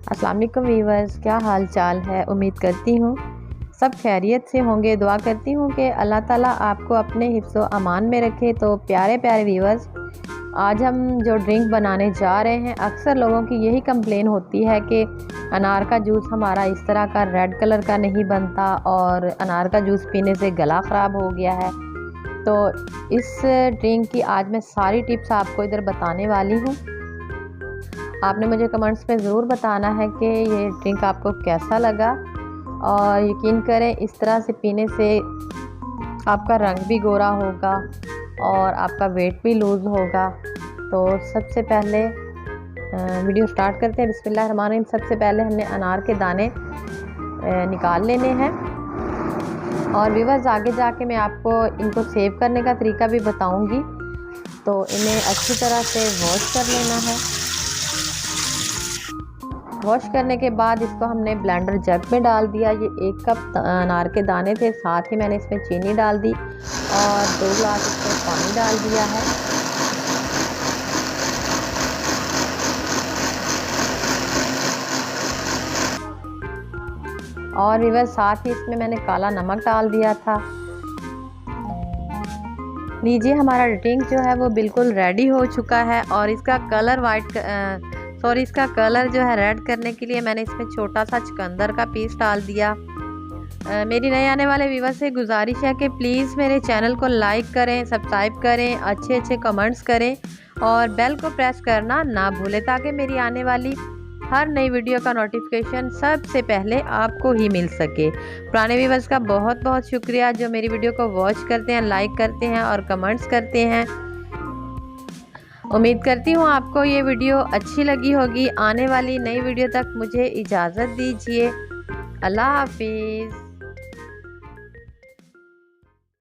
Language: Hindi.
अस्सलाम वालेकुम वीवर्स, क्या हाल चाल है। उम्मीद करती हूँ सब खैरियत से होंगे। दुआ करती हूँ कि अल्लाह ताला आपको अपने हिफ्ज़ व अमान में रखे। तो प्यारे प्यारे वीवर्स, आज हम जो ड्रिंक बनाने जा रहे हैं, अक्सर लोगों की यही कंप्लेन होती है कि अनार का जूस हमारा इस तरह का रेड कलर का नहीं बनता और अनार का जूस पीने से गला ख़राब हो गया है। तो इस ड्रिंक की आज मैं सारी टिप्स आपको इधर बताने वाली हूँ। आपने मुझे कमेंट्स में ज़रूर बताना है कि ये ड्रिंक आपको कैसा लगा, और यकीन करें इस तरह से पीने से आपका रंग भी गोरा होगा और आपका वेट भी लूज़ होगा। तो सबसे पहले वीडियो स्टार्ट करते हैं। बिस्मिल्लाहिर्रहमानिर्रहीम। सबसे पहले हमने अनार के दाने निकाल लेने हैं, और व्यूअर्स आगे जाके मैं आपको इनको सेव करने का तरीका भी बताऊंगी। तो इन्हें अच्छी तरह से वॉश कर लेना है। वॉश करने के बाद इसको हमने ब्लेंडर जग में डाल दिया। ये 1 कप अनार के दाने थे, साथ ही मैंने इसमें चीनी डाल दी और 2 गिलास इसमें पानी डाल दिया है। और रिवर साथ ही इसमें मैंने काला नमक डाल दिया था। लीजिए, हमारा ड्रिंक जो है वो बिल्कुल रेडी हो चुका है, और इसका कलर इसका कलर जो है रेड करने के लिए मैंने इसमें छोटा सा चुकंदर का पीस डाल दिया। मेरी नए आने वाले व्यूअर से गुजारिश है कि प्लीज़ मेरे चैनल को लाइक करें, सब्सक्राइब करें, अच्छे अच्छे कमेंट्स करें और बेल को प्रेस करना ना भूलें, ताकि मेरी आने वाली हर नई वीडियो का नोटिफिकेशन सबसे पहले आपको ही मिल सके। पुराने व्यूअर्स का बहुत बहुत शुक्रिया जो मेरी वीडियो को वॉच करते हैं, लाइक करते हैं और कमेंट्स करते हैं। उम्मीद करती हूँ आपको ये वीडियो अच्छी लगी होगी। आने वाली नई वीडियो तक मुझे इजाज़त दीजिए। अल्लाह हाफिज़।